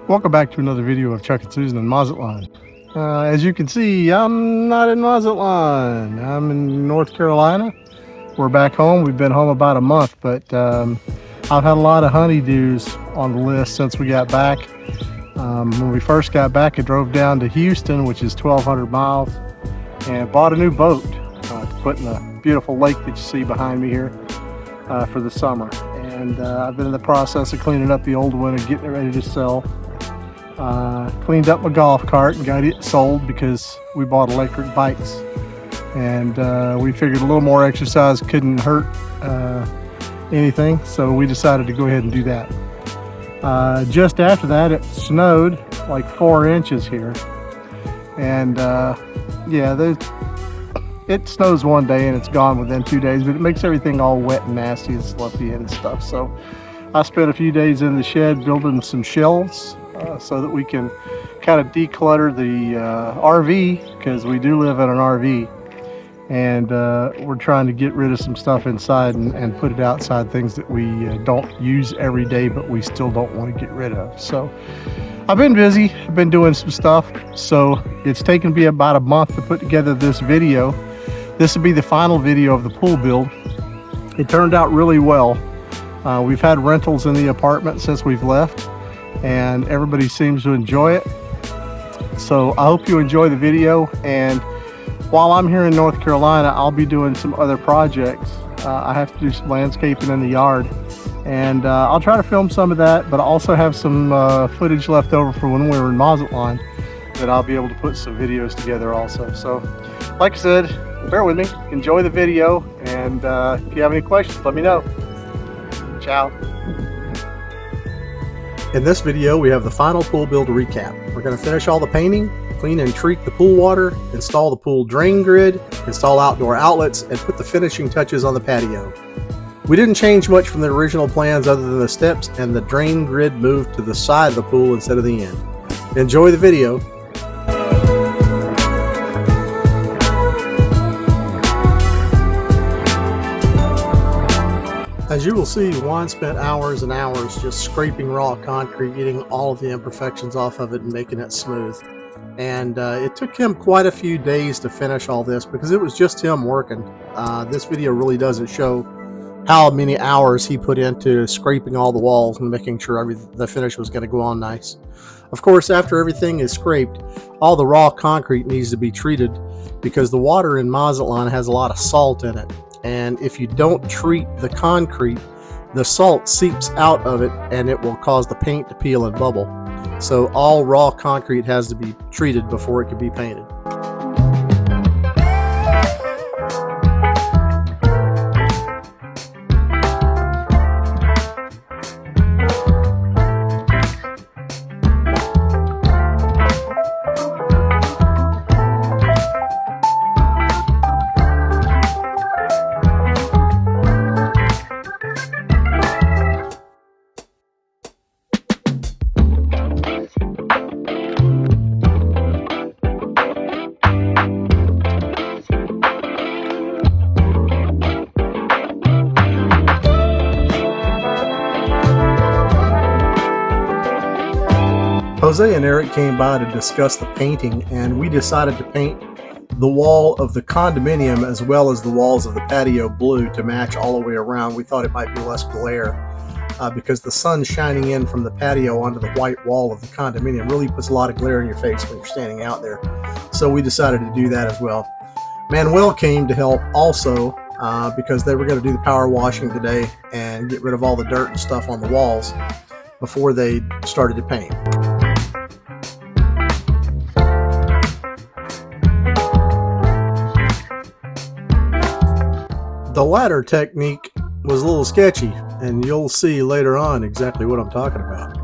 Welcome back to another video of Chuck and Susan in Mazatlan. As you can see, I'm not in Mazatlan. I'm in North Carolina. We're back home. We've been home about a month, but I've had a lot of honeydews on the list since we got back. When we first got back, I drove down to Houston, which is 1,200 miles, and bought a new boat to put in the beautiful lake that you see behind me here for the summer. And I've been in the process of cleaning up the old one and getting it ready to sell. Cleaned up my golf cart and got it sold because we bought electric bikes, and we figured a little more exercise couldn't hurt anything, so we decided to go ahead and do that. Just after that, it snowed like 4 inches here, and yeah, it snows one day and it's gone within 2 days, but it makes everything all wet and nasty and sloppy and stuff. So I spent a few days in the shed building some shelves so that we can kind of declutter the RV, because we do live in an RV, and we're trying to get rid of some stuff inside and put it outside, things that we don't use every day but we still don't want to get rid of. So I've been busy, I've been doing some stuff, so it's taken me about a month to put together this video. This will be the final video of the pool build. It turned out really well. We've had rentals in the apartment since we've left, and everybody seems to enjoy it. So I hope you enjoy the video, and while I'm here in North Carolina, I'll be doing some other projects. I have to do some landscaping in the yard, and I'll try to film some of that, but I also have some footage left over for when we were in Mazatlán that I'll be able to put some videos together also. So like I said, bear with me, enjoy the video, and if you have any questions, let me know. Ciao. In this video, we have the final pool build recap. We're going to finish all the painting, clean and treat the pool water, install the pool drain grid, install outdoor outlets, and put the finishing touches on the patio. We didn't change much from the original plans other than the steps, and the drain grid moved to the side of the pool instead of the end. Enjoy the video. As you will see, Juan spent hours and hours just scraping raw concrete, getting all of the imperfections off of it and making it smooth. And it took him quite a few days to finish all this because it was just him working. This video really doesn't show how many hours he put into scraping all the walls and making sure the finish was going to go on nice. Of course, after everything is scraped, all the raw concrete needs to be treated because the water in Mazatlan has a lot of salt in it. And if you don't treat the concrete, the salt seeps out of it and it will cause the paint to peel and bubble. So all raw concrete has to be treated before it can be painted. Jose and Eric came by to discuss the painting, and we decided to paint the wall of the condominium as well as the walls of the patio blue to match all the way around. We thought it might be less glare because the sun shining in from the patio onto the white wall of the condominium really puts a lot of glare in your face when you're standing out there. So we decided to do that as well. Manuel came to help also because they were going to do the power washing today and get rid of all the dirt and stuff on the walls before they started to paint. The ladder technique was a little sketchy, and you'll see later on exactly what I'm talking about.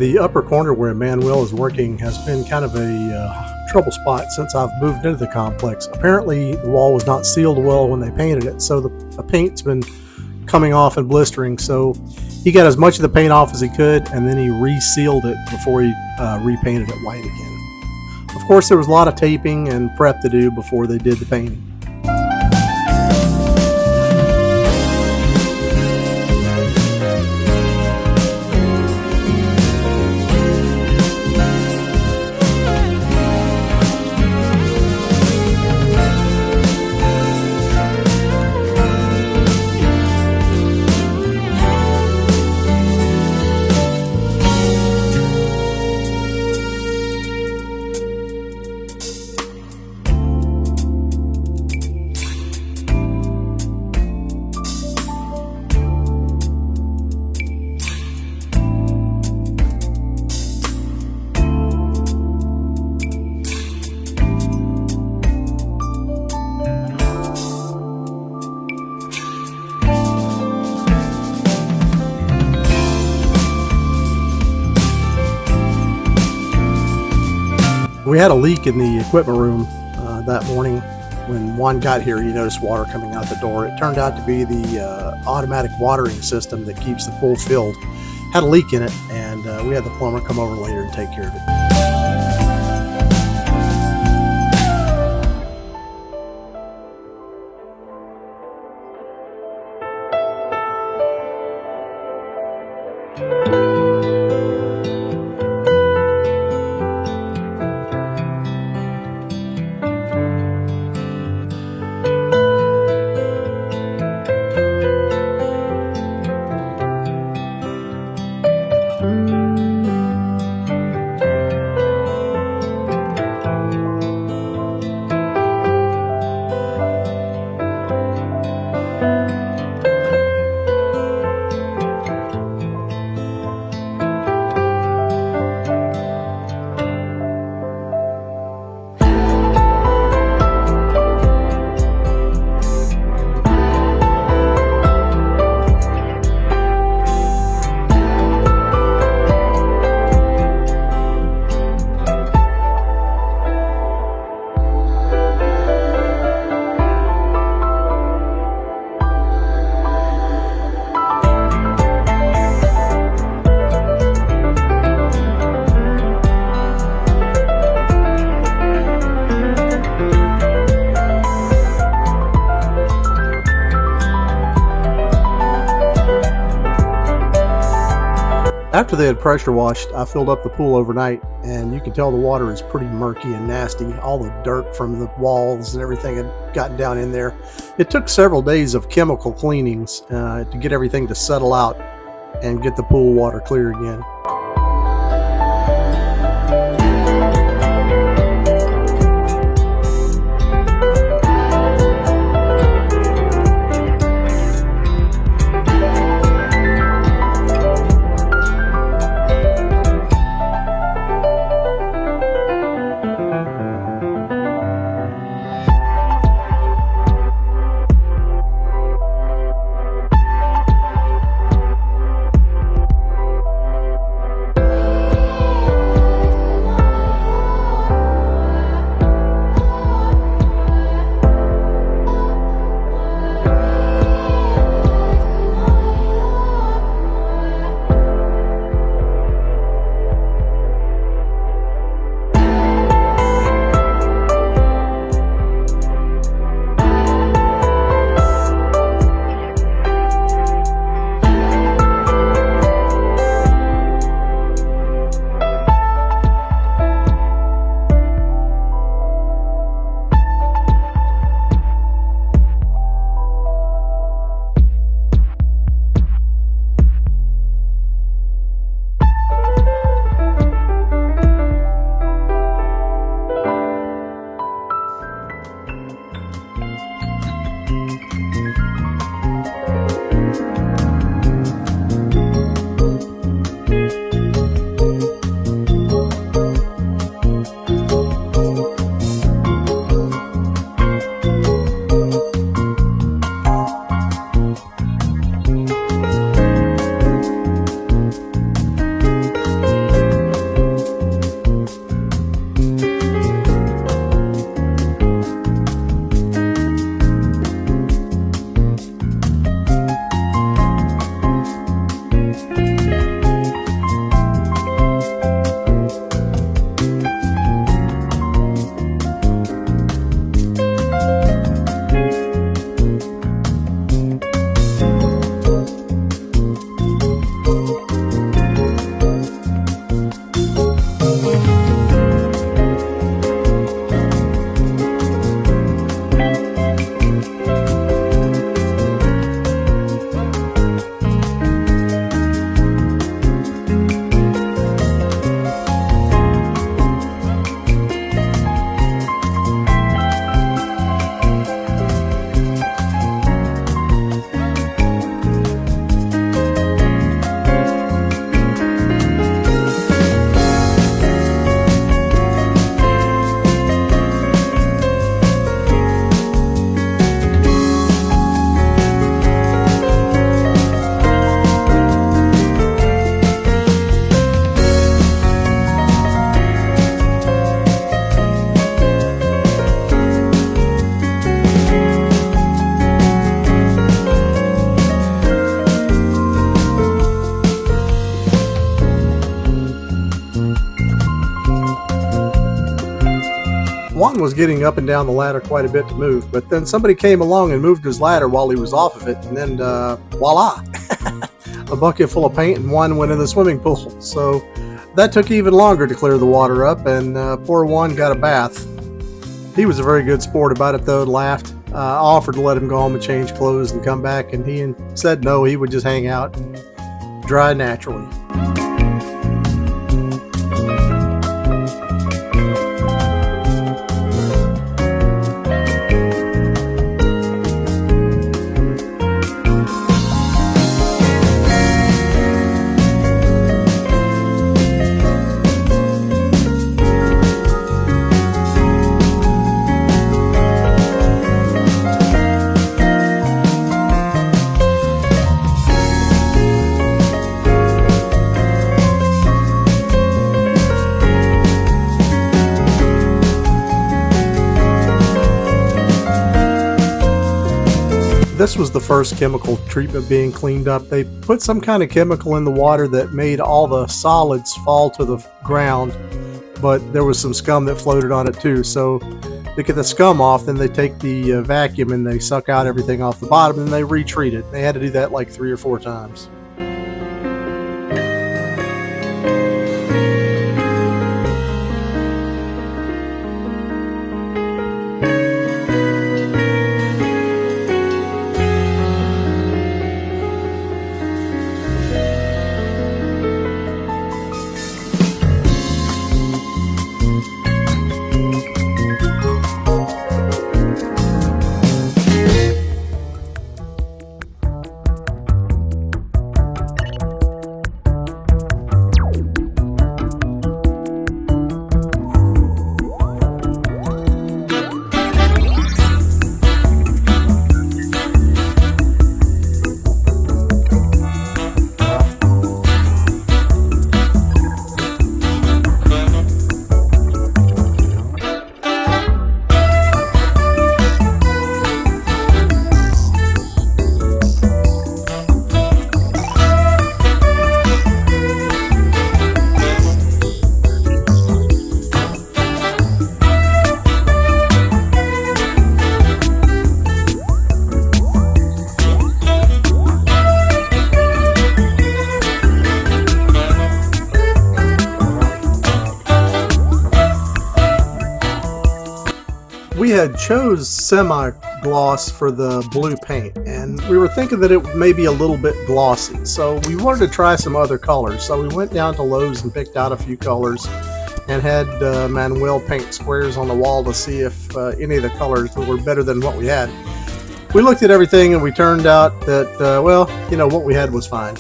The upper corner where Manuel is working has been kind of a trouble spot since I've moved into the complex. Apparently the wall was not sealed well when they painted it, so the paint's been coming off and blistering. So he got as much of the paint off as he could, and then he resealed it before he repainted it white again. Of course, there was a lot of taping and prep to do before they did the painting. We had a leak in the equipment room that morning. When Juan got here, he noticed water coming out the door. It turned out to be the automatic watering system that keeps the pool filled. Had a leak in it, and we had the plumber come over later and take care of it. After they had pressure washed, I filled up the pool overnight, and you can tell the water is pretty murky and nasty. All the dirt from the walls and everything had gotten down in there. It took several days of chemical cleanings to get everything to settle out and get the pool water clear again. Juan was getting up and down the ladder quite a bit to move, but then somebody came along and moved his ladder while he was off of it, and then voila, a bucket full of paint, and Juan went in the swimming pool. So that took even longer to clear the water up, and poor Juan got a bath. He was a very good sport about it, though, and laughed. I offered to let him go home and change clothes and come back, and he said no, he would just hang out and dry naturally. This was the first chemical treatment being cleaned up. They put some kind of chemical in the water that made all the solids fall to the ground, but there was some scum that floated on it too. So to get the scum off, then they take the vacuum and they suck out everything off the bottom and they retreat it. They had to do that like 3 or 4 times. We had chose semi-gloss for the blue paint, and we were thinking that it may be a little bit glossy, so we wanted to try some other colors. So we went down to Lowe's and picked out a few colors and had Manuel paint squares on the wall to see if any of the colors were better than what we had. We looked at everything and we turned out that, well, you know, what we had was fine.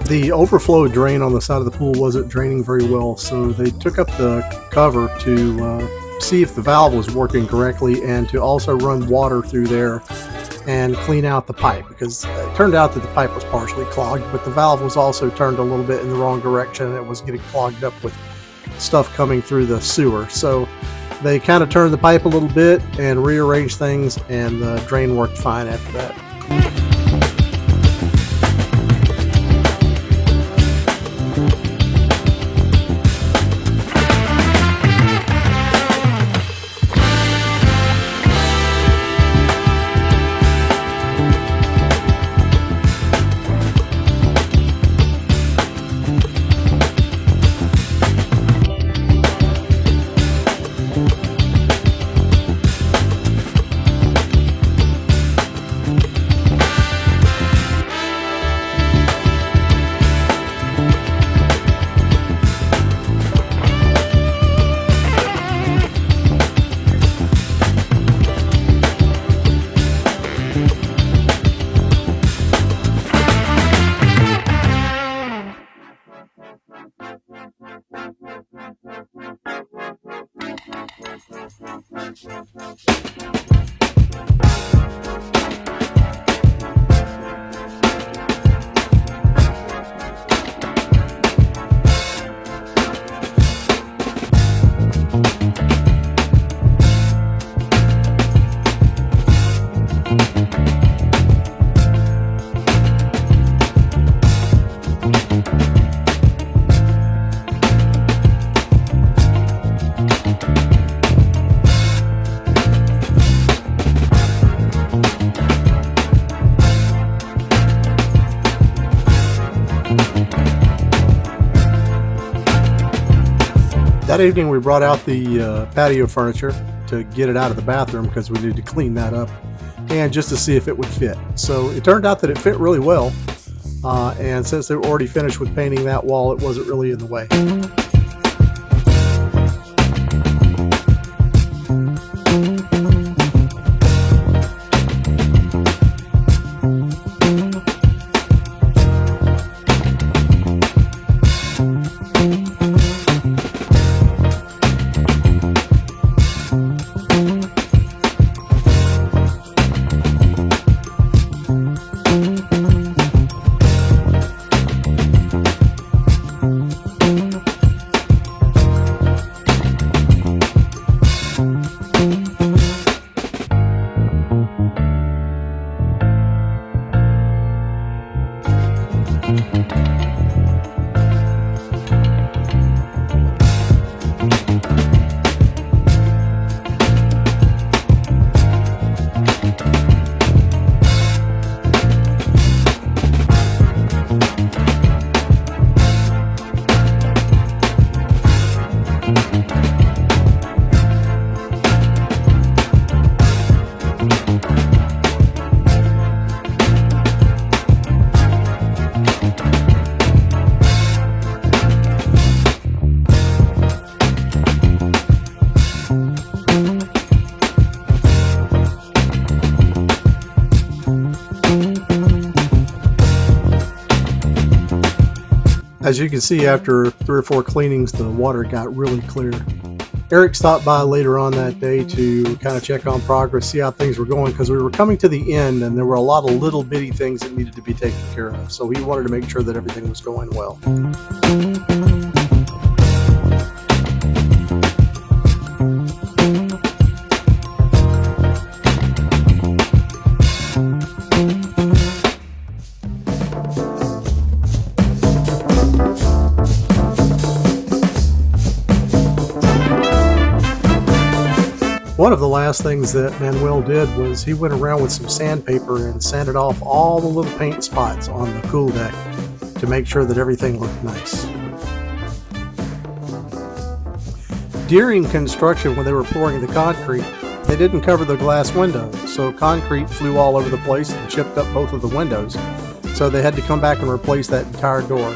The overflow drain on the side of the pool wasn't draining very well, so they took up the cover to see if the valve was working correctly and to also run water through there and clean out the pipe, because it turned out that the pipe was partially clogged, but the valve was also turned a little bit in the wrong direction and it was getting clogged up with stuff coming through the sewer. So they kind of turned the pipe a little bit and rearranged things, and the drain worked fine after that. that evening we brought out the patio furniture to get it out of the bathroom because we needed to clean that up and just to see if it would fit. So it turned out that it fit really well, and since they were already finished with painting that wall, it wasn't really in the way. As you can see, after 3 or 4 cleanings, the water got really clear. Eric stopped by later on that day to kind of check on progress, see how things were going, because we were coming to the end and there were a lot of little bitty things that needed to be taken care of. So he wanted to make sure that everything was going well. One of the last things that Manuel did was he went around with some sandpaper and sanded off all the little paint spots on the cool deck to make sure that everything looked nice. During construction, when they were pouring the concrete, they didn't cover the glass windows, so concrete flew all over the place and chipped up both of the windows. So they had to come back and replace that entire door.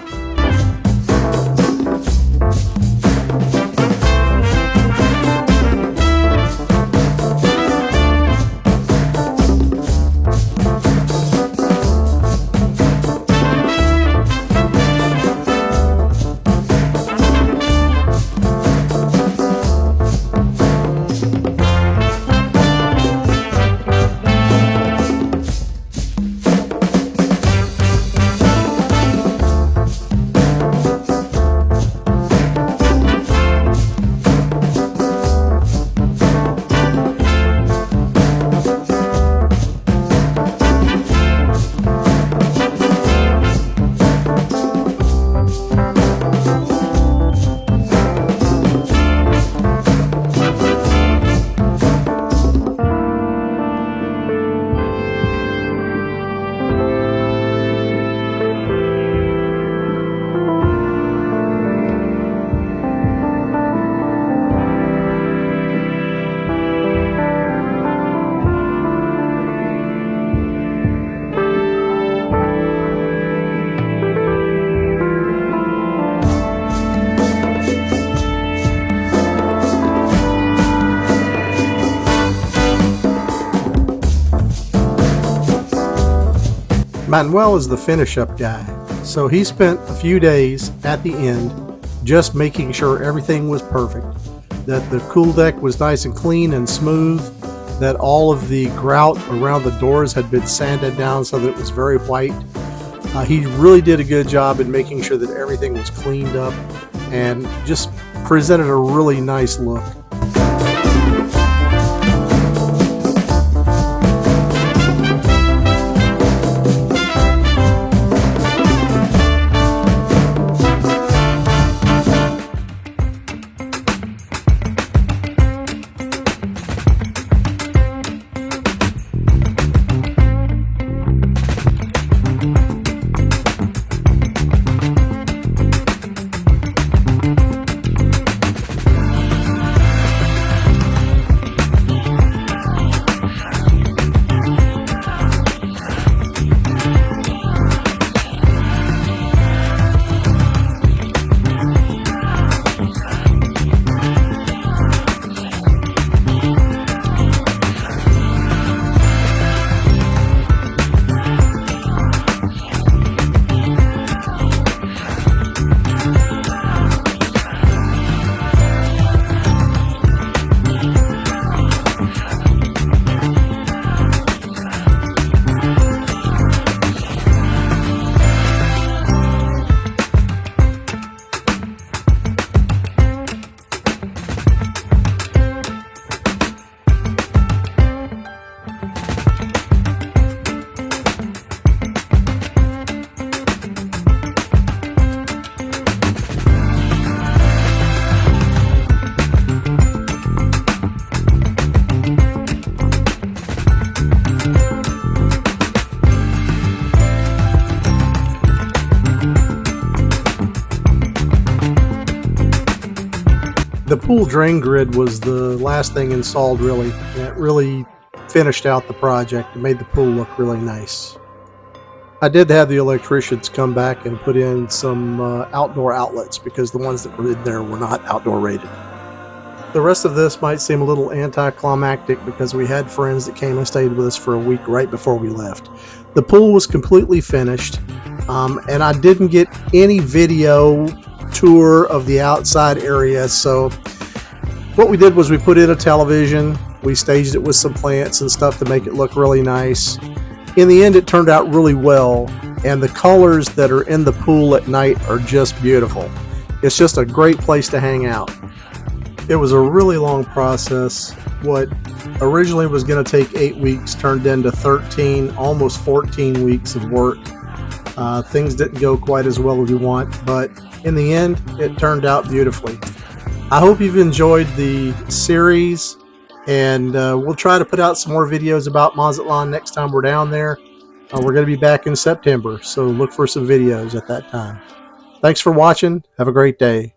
Manuel is the finish-up guy, so he spent a few days at the end just making sure everything was perfect, that the cool deck was nice and clean and smooth, that all of the grout around the doors had been sanded down so that it was very white. He really did a good job in making sure that everything was cleaned up and just presented a really nice look. pool drain grid was the last thing installed, really. And it really finished out the project and made the pool look really nice. I did have the electricians come back and put in some outdoor outlets because the ones that were in there were not outdoor rated. The rest of this might seem a little anticlimactic because we had friends that came and stayed with us for a week right before we left. The pool was completely finished, and I didn't get any video tour of the outside area, so what we did was we put in a television, we staged it with some plants and stuff to make it look really nice. In the end, it turned out really well, and the colors that are in the pool at night are just beautiful. It's just a great place to hang out. It was a really long process. What originally was going to take 8 weeks turned into 13, almost 14 weeks of work. Things didn't go quite as well as we want, but in the end, it turned out beautifully. I hope you've enjoyed the series, and we'll try to put out some more videos about Mazatlan next time we're down there. We're going to be back in September, so look for some videos at that time. Thanks for watching. Have a great day.